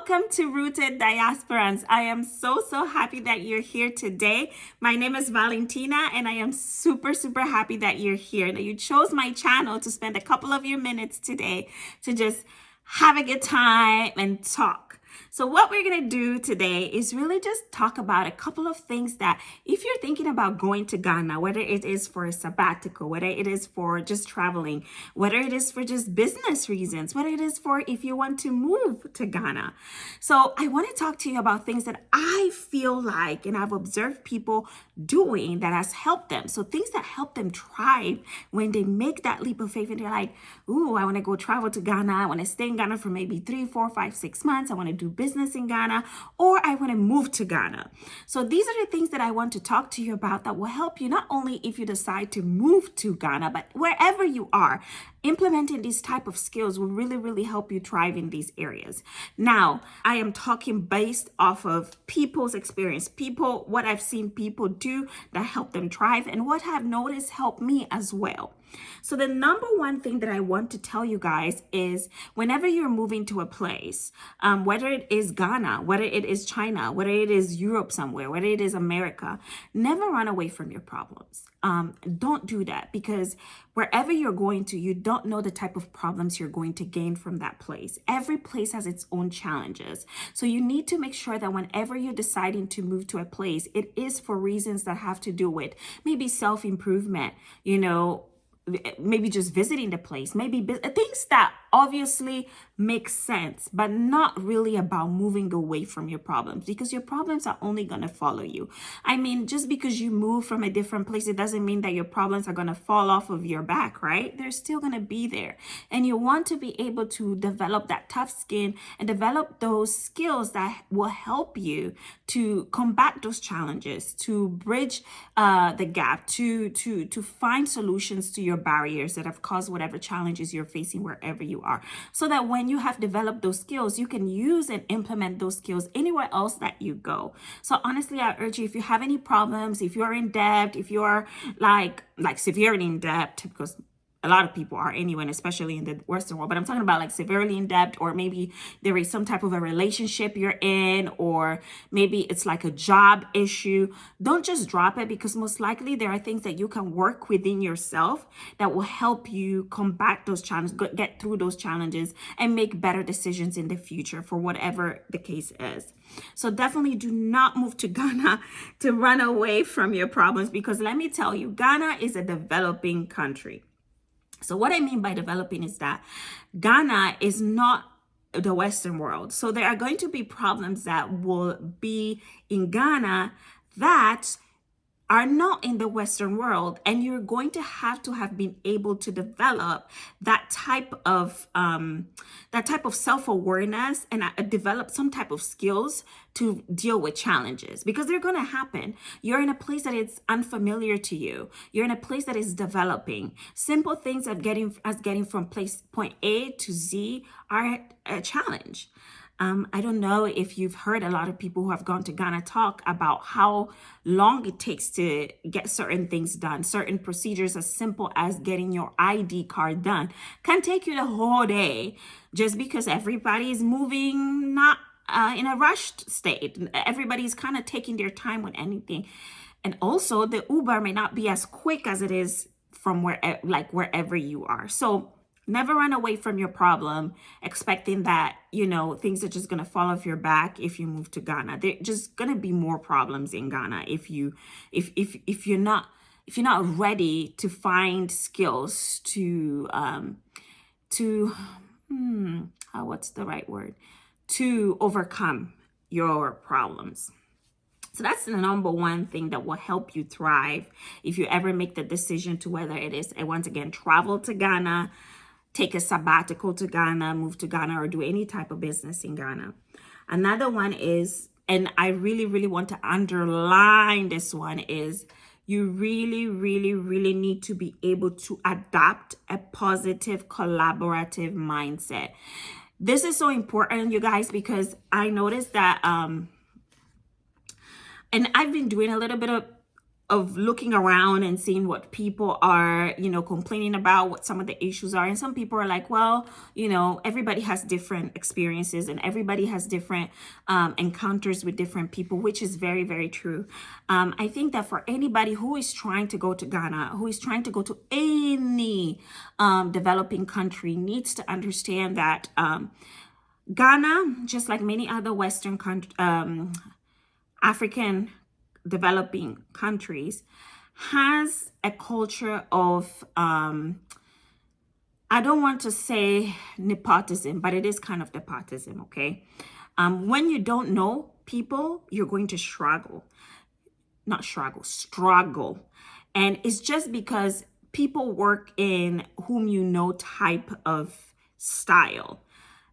welcome to Rooted Diasporans. I am so happy that you're here today. My name is Valentina, and I am super happy that you're here, that you chose my channel to spend a couple of your minutes today to just have a good time and talk. So what we're going to do today is really just talk about a couple of things that if you're thinking about going to Ghana, whether it is for a sabbatical, whether it is for just traveling, whether it is for just business reasons, whether it is for if you want to move to Ghana. So I want to talk to you about things that I feel like and I've observed people doing that has helped them. So things that help them thrive when they make that leap of faith and they're like, ooh, I want to go travel to Ghana. I want to stay in Ghana for maybe 3, 4, 5, 6 months. I want to do business in Ghana, or I want to move to Ghana. So these are the things that I want to talk to you about that will help you not only if you decide to move to Ghana, but wherever you are. Implementing these type of skills will really help you thrive in these areas. Now, I am talking based off of people's experience, what I've seen people do that help them thrive and what I've noticed helped me as well. So the number one thing that I want to tell you guys is whenever you're moving to a place, whether it is Ghana, whether it is China, whether it is Europe somewhere, whether it is America, never run away from your problems. Don't do that, because wherever you're going to, you don't know the type of problems you're going to gain from that place. Every place has its own challenges. So you need to make sure that whenever you're deciding to move to a place, it is for reasons that have to do with maybe self-improvement, maybe just visiting the place, maybe things that obviously make sense, but not really about moving away from your problems, because your problems are only going to follow you. I mean, just because you move from a different place, it doesn't mean that your problems are going to fall off of your back, right? They're still going to be there. And you want to be able to develop that tough skin and develop those skills that will help you to combat those challenges, to bridge the gap, to find solutions to your barriers that have caused whatever challenges you're facing wherever you are, so that when you have developed those skills, you can use and implement those skills anywhere else that you go. So honestly, I urge you, if you have any problems, if you're in debt, if you're like severely in debt, because a lot of people are anyway, and especially in the Western world, but I'm talking about like severely in debt, or maybe there is some type of a relationship you're in, or maybe it's like a job issue. Don't just drop it, because most likely there are things that you can work within yourself that will help you combat those challenges, get through those challenges, and make better decisions in the future for whatever the case is. So definitely do not move to Ghana to run away from your problems, because let me tell you, Ghana is a developing country. So what I mean by developing is that Ghana is not the Western world. So there are going to be problems that will be in Ghana that are not in the Western world, and you're going to have been able to develop that type of self-awareness and develop some type of skills to deal with challenges, because they're going to happen. You're in a place that is unfamiliar to you. You're in a place that is developing. Simple things of getting from point A to Z are a challenge. I don't know if you've heard a lot of people who have gone to Ghana talk about how long it takes to get certain things done. Certain procedures as simple as getting your ID card done can take you the whole day, just because everybody is moving not in a rushed state. Everybody's kind of taking their time with anything. And also the Uber may not be as quick as it is from wherever you are. So never run away from your problem expecting that, things are just going to fall off your back if you move to Ghana. There's just going to be more problems in Ghana if you're not ready to find skills what's the right word? To overcome your problems. So that's the number one thing that will help you thrive if you ever make the decision to, whether it is, once again, travel to Ghana, take a sabbatical to Ghana, move to Ghana, or do any type of business in Ghana. Another one is, and I really want to underline this one, is you really need to be able to adopt a positive collaborative mindset. This is so important, you guys, because I noticed that, and I've been doing a little bit of looking around and seeing what people are, complaining about, what some of the issues are. And some people are like, well, everybody has different experiences and everybody has different encounters with different people, which is very, very true. I think that for anybody who is trying to go to Ghana, who is trying to go to any developing country, needs to understand that Ghana, just like many other Western African developing countries, has a culture of, I don't want to say nepotism, but it is kind of nepotism, okay? When you don't know people, you're going to struggle. And it's just because people work in whom you know type of style.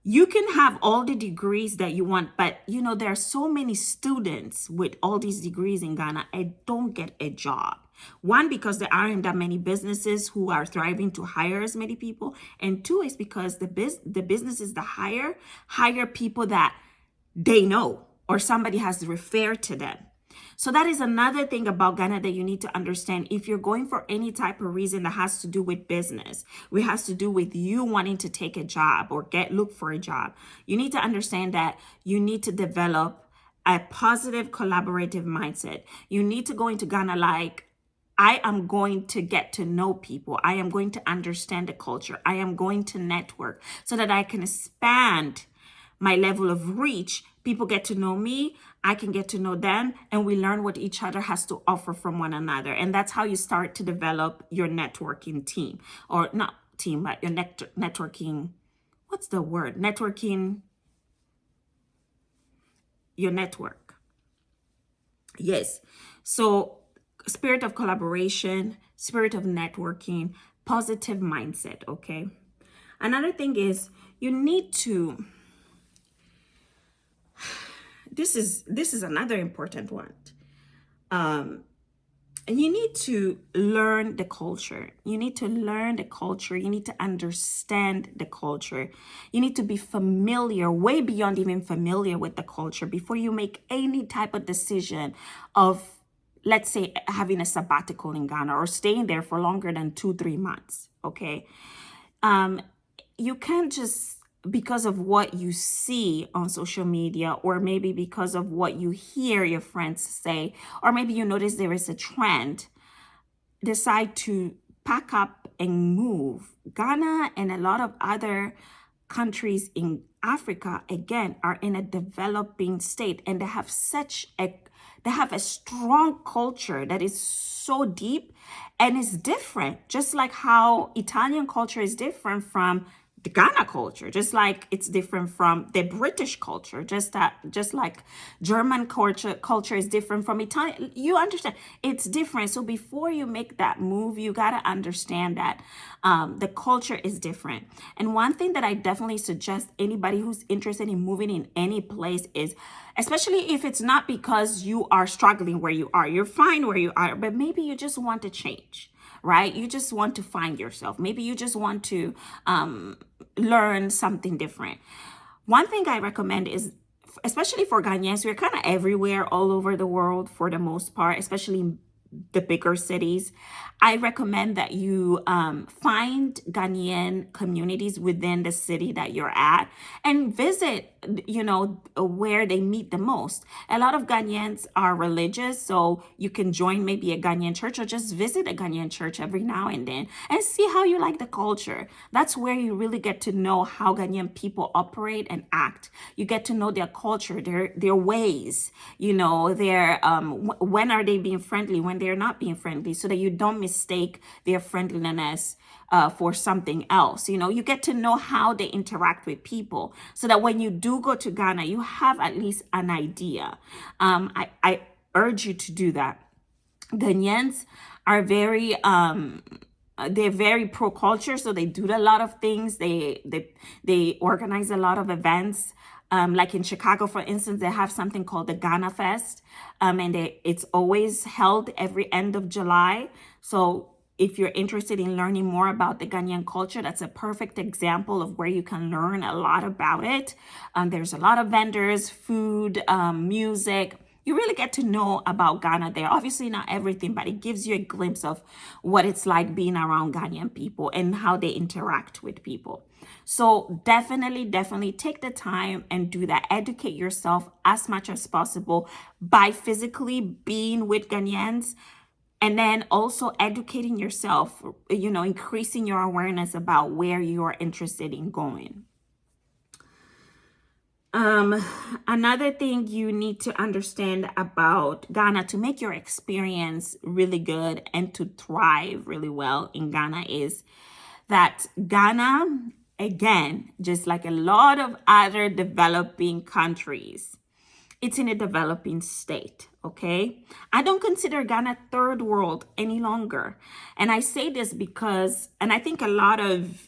You can have all the degrees that you want, but there are so many students with all these degrees in Ghana and don't get a job. One, because there aren't that many businesses who are thriving to hire as many people. And two, is because the businesses that hire people that they know or somebody has referred to them. So that is another thing about Ghana that you need to understand. If you're going for any type of reason that has to do with business, it has to do with you wanting to take a job or look for a job, you need to understand that you need to develop a positive collaborative mindset. You need to go into Ghana like, I am going to get to know people. I am going to understand the culture. I am going to network so that I can expand my level of reach. People get to know me, I can get to know them, and we learn what each other has to offer from one another. And that's how you start to develop your networking team, or not team, but your networking, what's the word? Networking, your network. Yes. So spirit of collaboration, spirit of networking, positive mindset, okay? Another thing is you need to, this is another important one. And you need to learn the culture. You need to learn the culture. You need to understand the culture. You need to be familiar, way beyond even familiar with the culture before you make any type of decision of, let's say, having a sabbatical in Ghana or staying there for longer than 2-3 months, okay? You can't just, because of what you see on social media, or maybe because of what you hear your friends say, or maybe you notice there is a trend, decide to pack up and move. Ghana and a lot of other countries in Africa, again, are in a developing state, and they have a strong culture that is so deep and is different, just like how Italian culture is different from the Ghana culture, just like it's different from the British culture, just like German culture is different from Italian. You understand, it's different. So before you make that move, you got to understand that the culture is different. And one thing that I definitely suggest anybody who's interested in moving in any place is, especially if it's not because you are struggling where you are, you're fine where you are, but maybe you just want to change, right? You just want to find yourself. Maybe you just want to learn something different. One thing I recommend is, especially for Ghanaians, we're kind of everywhere, all over the world for the most part, especially the bigger cities. I recommend that you find Ghanaian communities within the city that you're at and visit, where they meet the most. A lot of Ghanaians are religious, so you can join maybe a Ghanaian church or just visit a Ghanaian church every now and then and see how you like the culture. That's where you really get to know how Ghanaian people operate and act. You get to know their culture, their ways, their when are they being friendly, when they're not being friendly, so that you don't mistake their friendliness for something else. You get to know how they interact with people, so that when you do go to Ghana, you have at least an idea. I urge you to do that. Ghanaians are they're very pro culture, so they do a lot of things. They organize a lot of events. Like in Chicago, for instance, they have something called the Ghana Fest, and it's always held every end of July. So if you're interested in learning more about the Ghanaian culture, that's a perfect example of where you can learn a lot about it. There's a lot of vendors, food, music. you really get to know about Ghana there. Obviously not everything, but it gives you a glimpse of what it's like being around Ghanaian people and how they interact with people. So definitely take the time and do that. Educate yourself as much as possible by physically being with Ghanaians, and then also educating yourself, increasing your awareness about where you are interested in going. Another thing you need to understand about Ghana to make your experience really good and to thrive really well in Ghana is that Ghana, again, just like a lot of other developing countries, it's in a developing state, okay? I don't consider Ghana third world any longer. And I say this because, and I think a lot of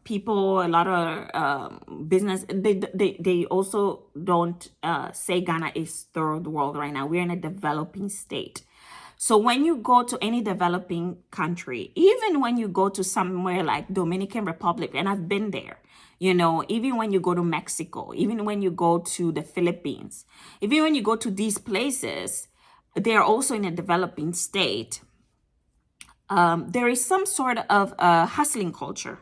people, a lot of business, they also don't say Ghana is third world right now. We're in a developing state. So when you go to any developing country, even when you go to somewhere like Dominican Republic, and I've been there, even when you go to Mexico, even when you go to the Philippines, even when you go to these places, they're also in a developing state. There is some sort of a hustling culture.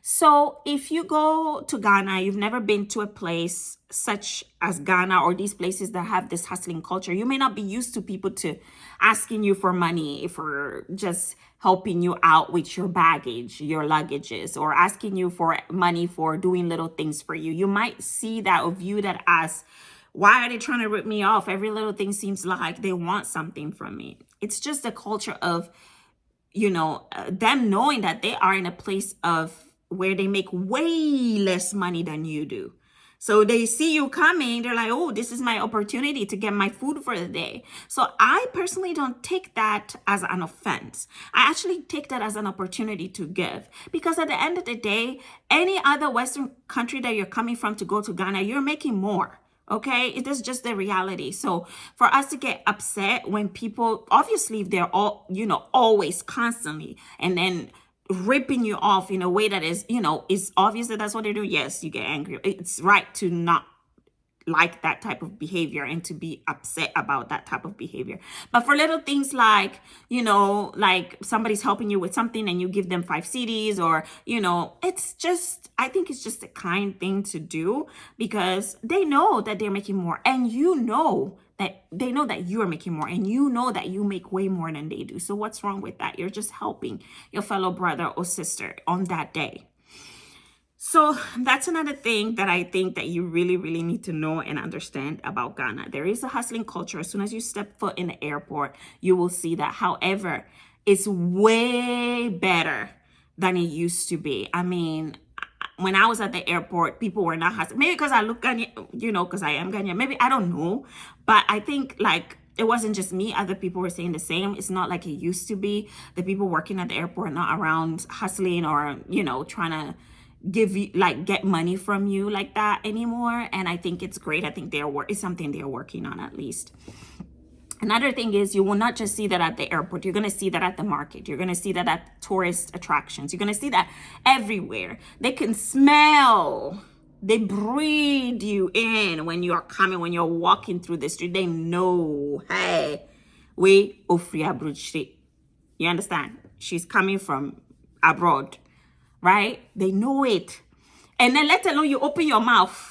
So if you go to Ghana, you've never been to a place such as Ghana or these places that have this hustling culture, you may not be used to people to asking you for money for just helping you out with your baggage, your luggages, or asking you for money for doing little things for you. You might see that or view that as, why are they trying to rip me off? Every little thing seems like they want something from me. It's just a culture of, them knowing that they are in a place of where they make way less money than you do. So they see you coming, they're like, oh, this is my opportunity to get my food for the day. So I personally don't take that as an offense. I actually take that as an opportunity to give. Because at the end of the day, any other Western country that you're coming from to go to Ghana, you're making more. Okay, it is just the reality. So for us to get upset when people, obviously, if they're all, always constantly and then ripping you off in a way that is, is obvious that that's what they do. Yes, you get angry. It's right to not like that type of behavior and to be upset about that type of behavior. But for little things like, like somebody's helping you with something and you give them 5 CDs or, it's just, I think it's just a kind thing to do because they know that they're making more and that they know that you are making more and that you make way more than they do. So what's wrong with that? You're just helping your fellow brother or sister on that day. So that's another thing that I think that you really, really need to know and understand about Ghana. There is a hustling culture. As soon as you step foot in the airport, you will see that. However, it's way better than it used to be. I mean, when I was at the airport, people were not hustling. Maybe because I look Ghanaian, because I am Ghanaian. Maybe, I don't know. But I think it wasn't just me. Other people were saying the same. It's not like it used to be. The people working at the airport are not around hustling or, trying to give you get money from you like that anymore. And I think it's great. I think it's something they're working on at least. Another thing is you will not just see that at the airport. You're going to see that at the market. You're going to see that at tourist attractions. You're going to see that everywhere. They can smell. They breathe you in when you're coming, when you're walking through the street. They know, hey, we Ofria Bruchri. You understand? She's coming from abroad, right? They know it. And then let alone you open your mouth.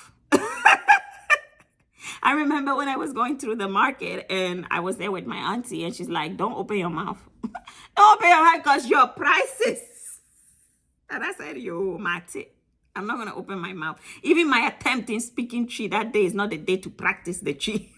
I remember when I was going through the market and I was there with my auntie and she's like, don't open your mouth. Don't open your mouth because your prices. And I said, yo, Mati, I'm not going to open my mouth. Even my attempt in speaking Chi that day is not the day to practice the Chi.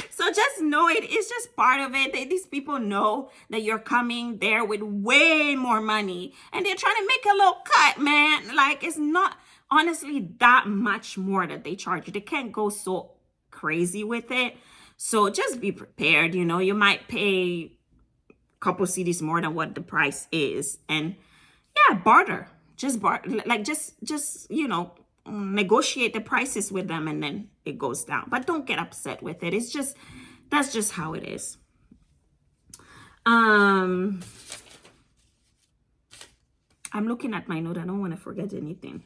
So just know it's just part of it. These people know that you're coming there with way more money and they're trying to make a little cut, man. Like, it's not honestly that much more that they charge you. They can't go so crazy with it. So just be prepared. You might pay a couple CDs more than what the price is. And yeah, barter. Just barter. Like, just negotiate the prices with them and then it goes down. But don't get upset with it. That's just how it is. I'm looking at my note. I don't want to forget anything.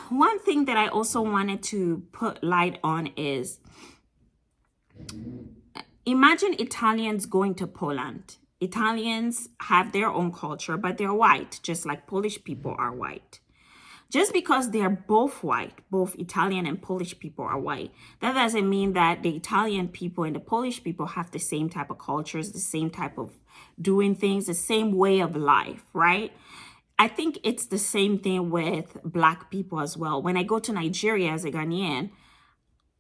One thing that I also wanted to put light on is, imagine Italians going to Poland. Italians have their own culture, but they're white, just like Polish people are white. Just because they're both white, both Italian and Polish people are white, that doesn't mean that the Italian people and the Polish people have the same type of cultures, the same type of doing things, the same way of life, right? I think it's the same thing with Black people as well. When I go to Nigeria as a Ghanaian,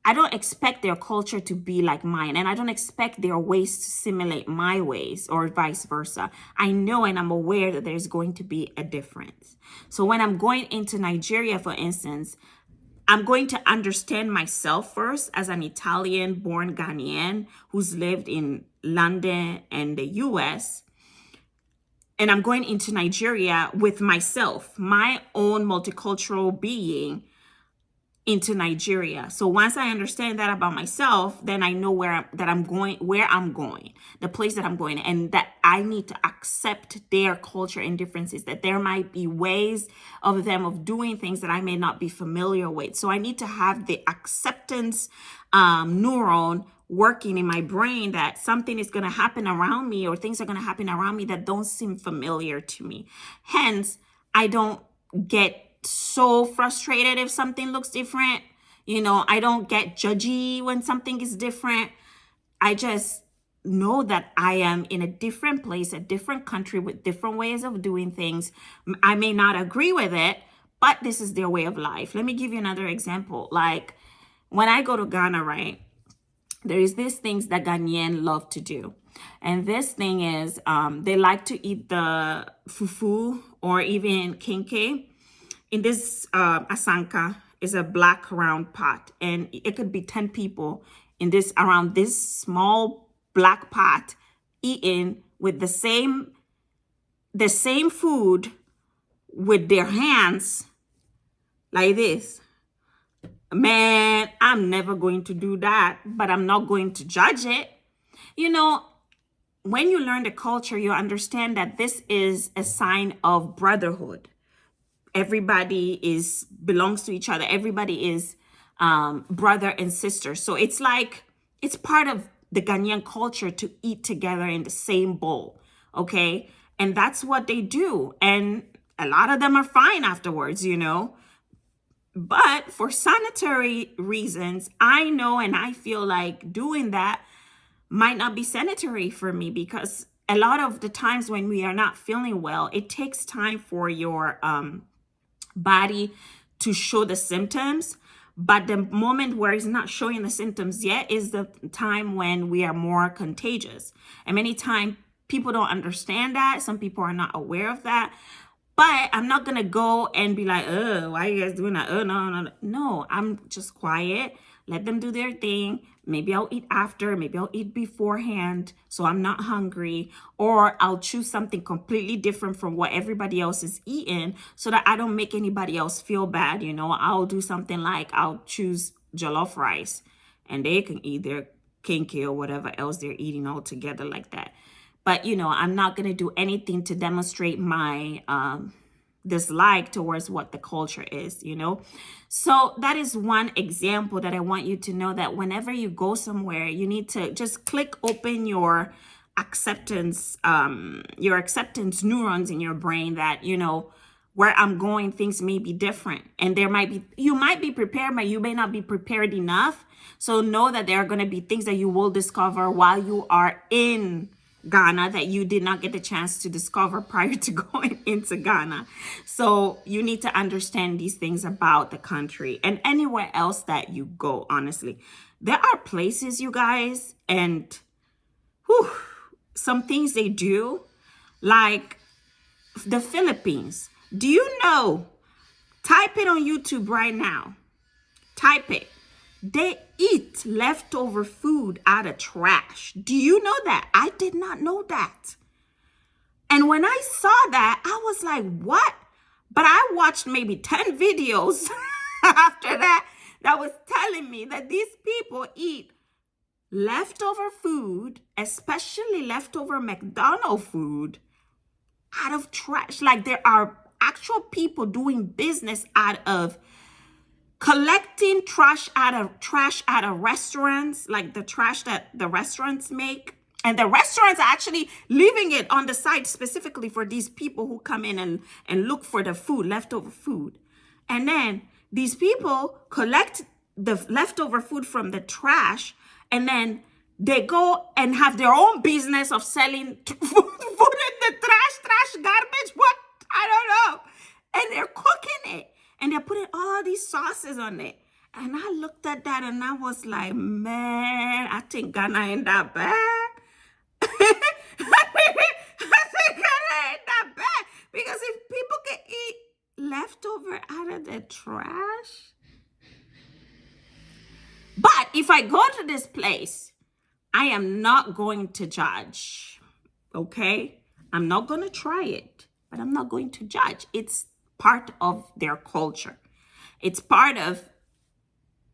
I don't expect their culture to be like mine, and I don't expect their ways to simulate my ways or vice versa. I know and I'm aware that there's going to be a difference. So when I'm going into Nigeria, for instance, I'm going to understand myself first as an Italian born Ghanaian who's lived in London and the US. And I'm going into Nigeria with myself, my own multicultural being, into Nigeria. So once I understand that about myself, then I know where I'm going, the place that I'm going, and that I need to accept their culture and differences, that there might be ways of them of doing things that I may not be familiar with. So I need to have the acceptance neuron working in my brain that something is going to happen around me, or things are going to happen around me that don't seem familiar to me. Hence, I don't get so frustrated if something looks different. I don't get judgy when something is different. I just know that I am in a different place, a different country with different ways of doing things. I may not agree with it, but this is their way of life. Let me give you another example. Like when I go to Ghana, right? There is these things that Ghanaians love to do. And this thing is, they like to eat the fufu or even kinke. In this asanka is a black round pot, and it could be 10 people around this small black pot eating with the same food with their hands like this. Man, I'm never going to do that, but I'm not going to judge it. When you learn the culture, you understand that this is a sign of brotherhood. Everybody belongs to each other. Everybody is brother and sister. So it's like, it's part of the Ghanaian culture to eat together in the same bowl. Okay. And that's what they do. And a lot of them are fine afterwards, But for sanitary reasons, I know and I feel like doing that might not be sanitary for me, because a lot of the times when we are not feeling well, it takes time for your body to show the symptoms. But the moment where it's not showing the symptoms yet is the time when we are more contagious. And many times people don't understand that. Some people are not aware of that. But I'm not going to go and be like, oh, why are you guys doing that? Oh, no. No, I'm just quiet. Let them do their thing. Maybe I'll eat after. Maybe I'll eat beforehand, so I'm not hungry. Or I'll choose something completely different from what everybody else is eating, so that I don't make anybody else feel bad. I'll do something like I'll choose jollof rice, and they can eat their kinky or whatever else they're eating all together like that. But, I'm not going to do anything to demonstrate my dislike towards what the culture is, So that is one example that I want you to know, that whenever you go somewhere, you need to just click open your acceptance neurons in your brain that, where I'm going, things may be different. And you might be prepared, but you may not be prepared enough. So know that there are going to be things that you will discover while you are in Ghana that you did not get the chance to discover prior to going into Ghana. So you need to understand these things about the country and anywhere else that you go, honestly. There are places, you guys, and some things they do, like the Philippines. Do you know? Type it on YouTube right now. Type it. They eat leftover food out of trash. Do you know that? I did not know that. And when I saw that, I was like, what? But I watched maybe 10 videos after that was telling me that these people eat leftover food, especially leftover McDonald's food, out of trash. Like there are actual people doing business out of collecting trash out of restaurants, like the trash that the restaurants make. And the restaurants are actually leaving it on the side specifically for these people who come in and look for the food, leftover food. And then these people collect the leftover food from the trash, and then they go and have their own business of selling food in the trash, garbage, what? I don't know. And they're cooking it. And they're putting all these sauces on it. And I looked at that and I was like, man, I think Ghana ain't that bad. I think Ghana ain't that bad. Because if people can eat leftover out of the trash. But if I go to this place, I am not going to judge. Okay? I'm not going to try it, but I'm not going to judge. It's part of their culture. It's part of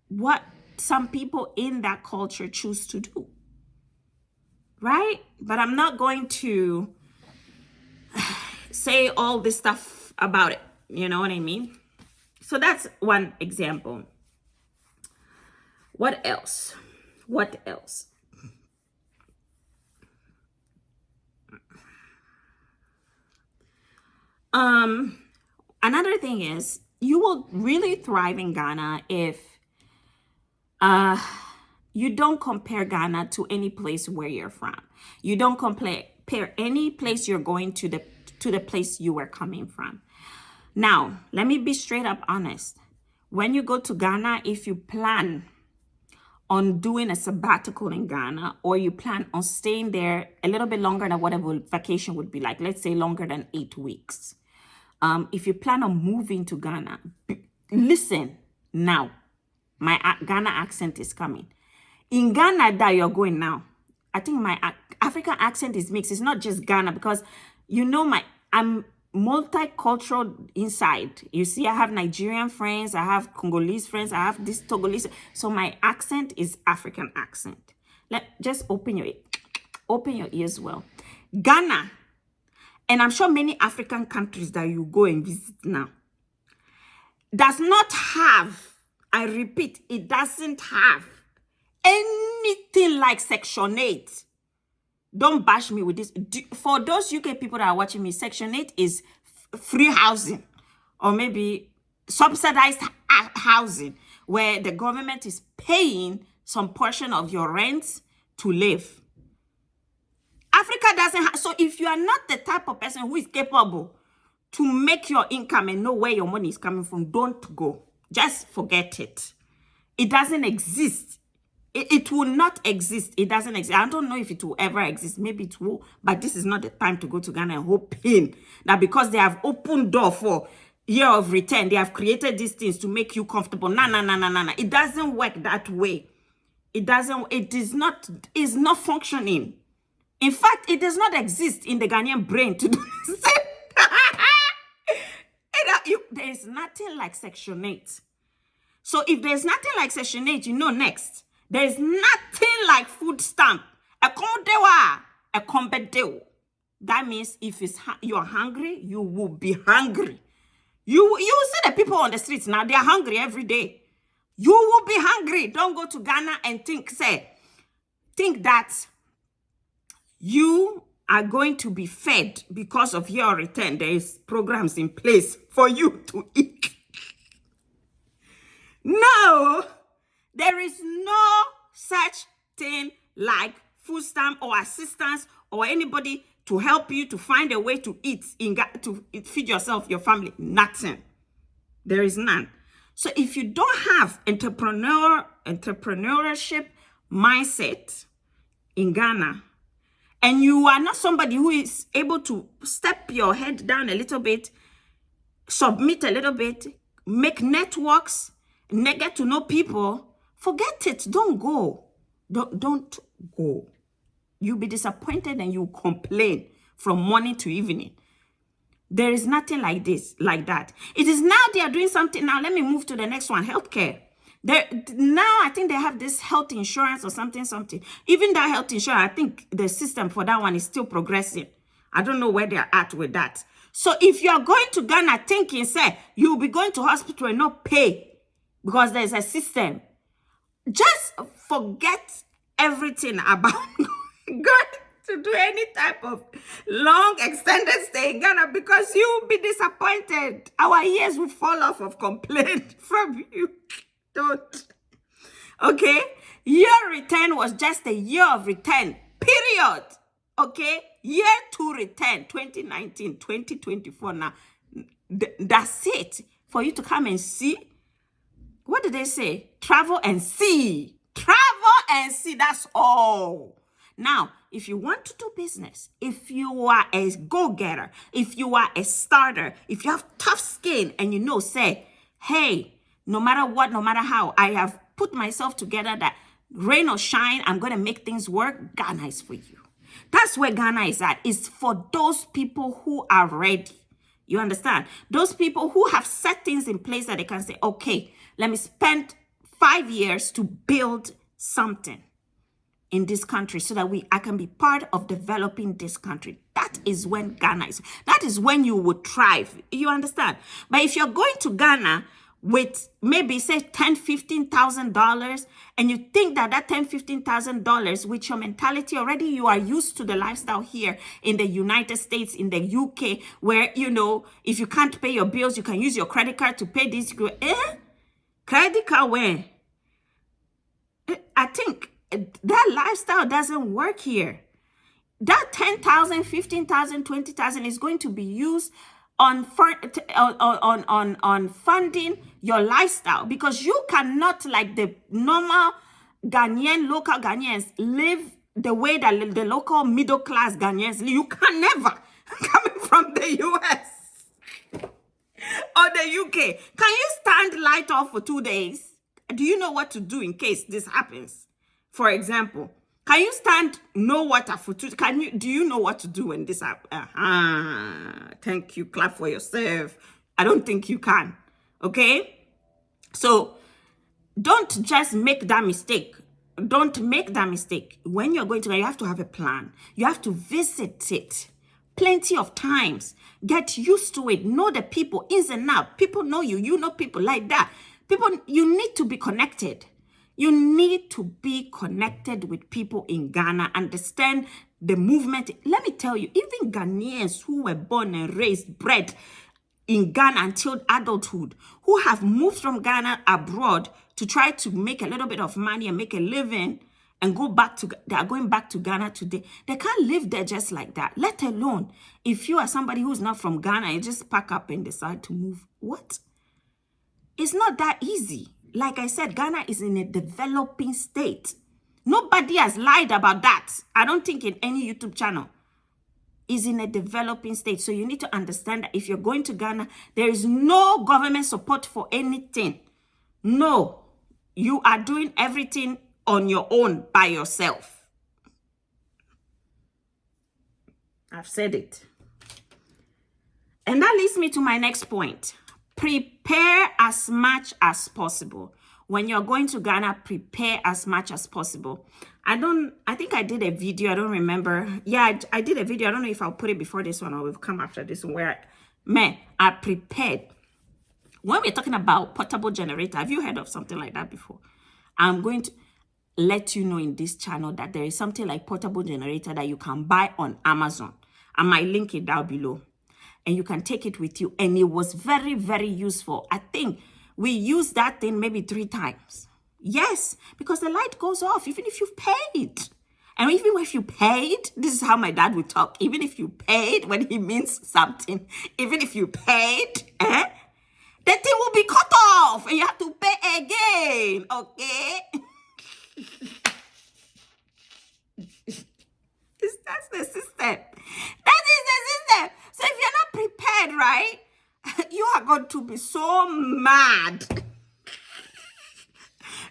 what some people in that culture choose to do. Right? But I'm not going to say all this stuff about it. You know what I mean? So that's one example. What else? What else? Another thing is, you will really thrive in Ghana if you don't compare Ghana to any place where you're from. You don't compare any place you're going to the place you were coming from. Now, let me be straight up honest. When you go to Ghana, if you plan on doing a sabbatical in Ghana, or you plan on staying there a little bit longer than whatever vacation would be like, let's say longer than 8 weeks. If you plan on moving to Ghana, listen now. My Ghana accent is coming. In Ghana that you're going now, I think my African accent is mixed. It's not just Ghana, because I'm multicultural inside. You see, I have Nigerian friends, I have Congolese friends, I have this Togolese. So my accent is African accent. Just open your ears well. Ghana, and I'm sure many African countries that you go and visit now, does not have, I repeat, it doesn't have anything like Section 8. Don't bash me with this. For those UK people that are watching me, Section 8 is free housing, or maybe subsidized housing, where the government is paying some portion of your rent to live. Africa doesn't have, so if you are not the type of person who is capable to make your income and know where your money is coming from, don't go. Just forget it. It doesn't exist. It will not exist. It doesn't exist. I don't know if it will ever exist. Maybe it will, but this is not the time to go to Ghana and hoping that because they have opened door for year of return, they have created these things to make you comfortable. No. It doesn't work that way. It's not functioning. In fact, it does not exist in the Ghanaian brain to do this. There is nothing like Section 8. So if there's nothing like Section 8, next. There is nothing like food stamp. That means if you're hungry, you will be hungry. You see the people on the streets now, they're hungry every day. You will be hungry. Don't go to Ghana and think that you are going to be fed because of your return. There is programs in place for you to eat. No, there is no such thing like food stamp or assistance or anybody to help you to find a way to eat, to feed yourself, your family. Nothing. There is none. So if you don't have entrepreneurship mindset in Ghana, and you are not somebody who is able to step your head down a little bit, submit a little bit, make networks, get to know people, forget it. Don't go. Don't go. You'll be disappointed and you complain from morning to evening. There is nothing like that. It is now they are doing something. Now let me move to the next one, healthcare. Now I think they have this health insurance or something. Even that health insurance, I think the system for that one is still progressing. I don't know where they're at with that. So if you are going to Ghana thinking, say, you'll be going to hospital and not pay because there's a system, just forget everything about going to do any type of long extended stay in Ghana because you will be disappointed. Our ears will fall off of complaint from you. Don't. Okay? Your return was just a year of return. Period. Okay? Year 2 return, 2019, 2024 now. That's it. For you to come and see. What did they say? Travel and see. Travel and see. That's all. Now, if you want to do business, if you are a go-getter, if you are a starter, if you have tough skin and you know, say, hey, no matter what, no matter how, I have put myself together that rain or shine, I'm going to make things work. Ghana is for you. That's where Ghana is at. It's for those people who are ready. You understand? Those people who have set things in place that they can say, okay, let me spend 5 years to build something in this country so that I can be part of developing this country. That is when Ghana is. That is when you would thrive. You understand? But if you're going to Ghana with maybe say $10,000-$15,000 and you think that $10,000-$15,000 with your mentality already, you are used to the lifestyle here in the United States, in the UK, where, you know, if you can't pay your bills, you can use your credit card to pay this. Credit card where? I think that lifestyle doesn't work here. That 10,000, 15,000, 20,000 is going to be used on funding your lifestyle, because you cannot, like the normal local Ghanaians, live the way that the local middle class Ghanaians live. You can never, coming from the US or the UK. Can you stand light off for 2 days? Do you know what to do in case this happens? For example, can you stand no water for 2? Do you know what to do when this happens? Thank you. Clap for yourself. I don't think you can. Okay? So don't just make that mistake. Don't make that mistake. When you're going to, you have to have a plan. You have to visit it plenty of times. Get used to it. Know the people ins and out. People know you. You know people like that. People, you need to be connected. You need to be connected with people in Ghana, understand the movement. Let me tell you, even Ghanaians who were born and raised, bred in Ghana until adulthood, who have moved from Ghana abroad to try to make a little bit of money and make a living and they are going back to Ghana today. They can't live there just like that, let alone if you are somebody who's not from Ghana, you just pack up and decide to move. What? It's not that easy. Like I said, Ghana is in a developing state. Nobody has lied about that. I don't think in any YouTube channel. Is in a developing state. So you need to understand that if you're going to Ghana, there is no government support for anything. No. You are doing everything on your own by yourself. I've said it. And that leads me to my next point. Prepare as much as possible. When you're going to Ghana, prepare as much as possible. I think I did a video. I don't remember. Yeah, I did a video. I don't know if I'll put it before this one or will come after this one where I prepared. When we're talking about portable generator, have you heard of something like that before? I'm going to let you know in this channel that there is something like portable generator that you can buy on Amazon. I might link it down below. And you can take it with you. And it was very, very useful. I think we used that thing maybe 3 times. Yes, because the light goes off even if you've paid. And even if you paid, this is how my dad would talk. Even if you paid, when he means something, even if you paid, the thing will be cut off and you have to pay again, okay? That's the system. That is the system. So if you're not prepared, right, you are going to be so mad.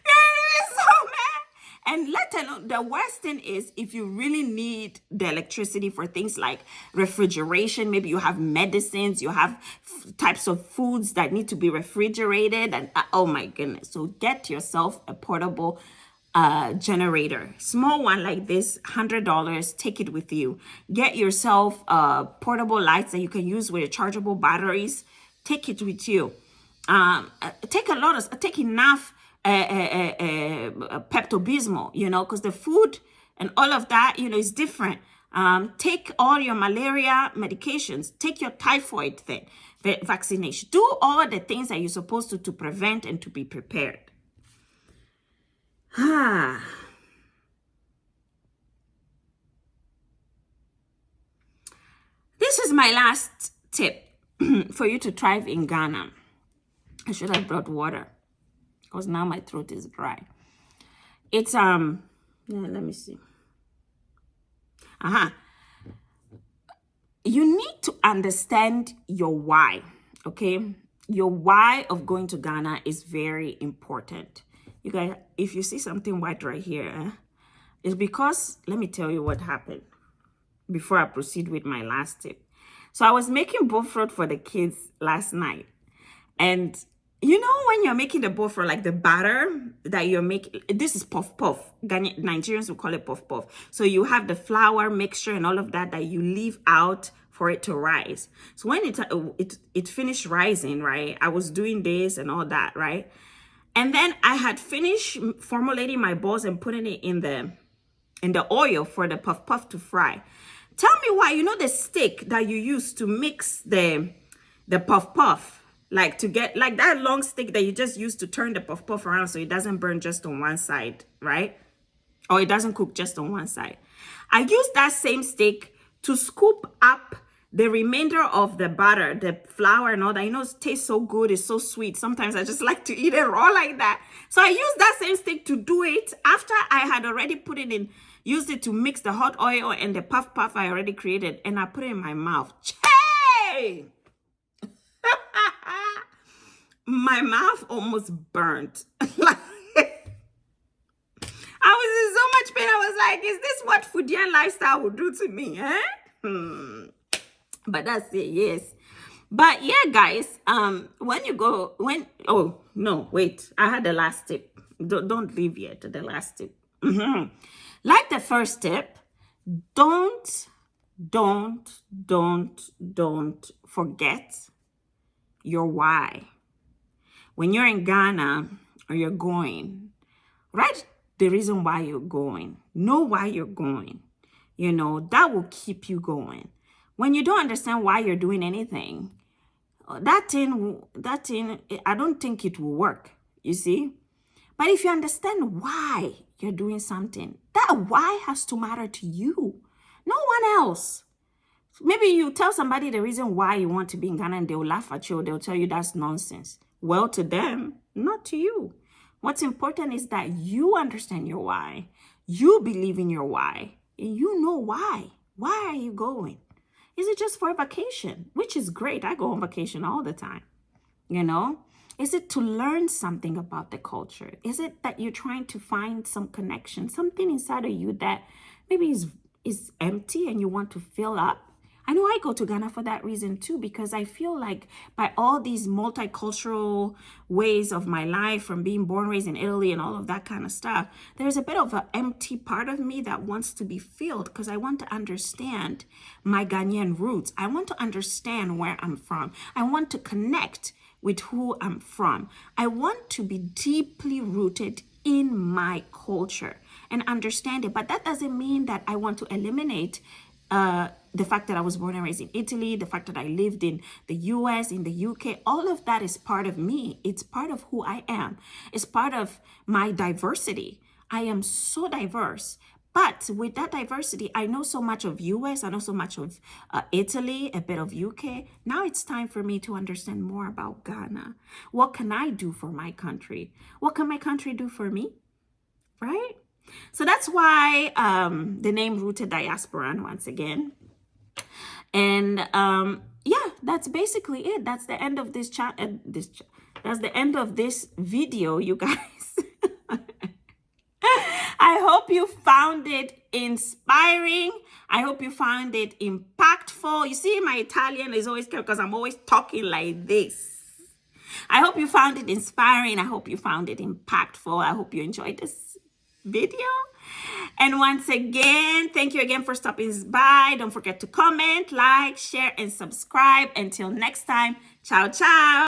You're so mad. And let alone, the worst thing is if you really need the electricity for things like refrigeration, maybe you have medicines, you have types of foods that need to be refrigerated, and oh my goodness. So get yourself a portable generator, small one like this, $100. Take it with you. Get yourself portable lights that you can use with chargeable batteries. Take it with you. Take enough Pepto-Bismol, because the food and all of that, is different. Take all your malaria medications. Take your typhoid vaccination. Do all the things that you're supposed to prevent and to be prepared. This is my last tip for you to thrive in Ghana. I should have brought water because now my throat is dry. It's let me see. You need to understand your why, okay? Your why of going to Ghana is very important. You guys, if you see something white right here, it's because, let me tell you what happened before I proceed with my last tip. So I was making bullfrog for the kids last night. And when you're making the bullfrog, like the batter that you're making, this is puff puff. Nigerians will call it puff puff. So you have the flour mixture and all of that you leave out for it to rise. So when it finished rising, right, I was doing this and all that, right? And then I had finished formulating my balls and putting it in the oil for the puff puff to fry. Tell me why, the stick that you use to mix the puff puff, like to get like that long stick that you just use to turn the puff puff around so it doesn't burn just on one side, right? Or it doesn't cook just on one side. I use that same stick to scoop up the remainder of the butter, the flour and all that. It tastes so good. It's so sweet. Sometimes I just like to eat it raw like that. So I used that same stick to do it after I had already put it in, used it to mix the hot oil and the puff puff I already created. And I put it in my mouth. Hey! My mouth almost burnt. I was in so much pain. I was like, is this what Fudian lifestyle would do to me? But that's it, yes. But yeah, guys, oh, no, wait. I had the last tip. Don't leave yet, the last tip. Like the first tip, don't forget your why. When you're in Ghana or you're going, write the reason why you're going. Know why you're going. That will keep you going. When you don't understand why you're doing anything, that thing, I don't think it will work, you see? But if you understand why you're doing something, that why has to matter to you, no one else. Maybe you tell somebody the reason why you want to be in Ghana and they'll laugh at you. They'll tell you that's nonsense. Well, to them, not to you. What's important is that you understand your why. You believe in your why. And you know why. Why are you going? Is it just for a vacation? Which is great. I go on vacation all the time. Is it to learn something about the culture? Is it that you're trying to find some connection, something inside of you that maybe is empty and you want to fill up? I know I go to Ghana for that reason too, because I feel like by all these multicultural ways of my life, from being born, raised in Italy and all of that kind of stuff, there's a bit of an empty part of me that wants to be filled because I want to understand my Ghanaian roots. I want to understand where I'm from. I want to connect with who I'm from. I want to be deeply rooted in my culture and understand it. But that doesn't mean that I want to eliminate the fact that I was born and raised in Italy, the fact that I lived in the US, in the UK. All of that is part of me. It's part of who I am. It's part of my diversity. I am so diverse. But with that diversity, I know so much of US, I know so much of Italy, a bit of UK. Now it's time for me to understand more about Ghana. What can I do for my country? What can my country do for me? Right? So that's why the name Rooted Diasporan once again. And yeah, that's basically it. That's the end of this chat. That's the end of this video, you guys. I hope you found it inspiring. I hope you found it impactful. You see, my Italian is always because I'm always talking like this. I hope you found it inspiring. I hope you found it impactful. I hope you enjoyed this video. And once again, thank you again for stopping by. Don't forget to comment, like, share, and subscribe. Until next time, ciao, ciao.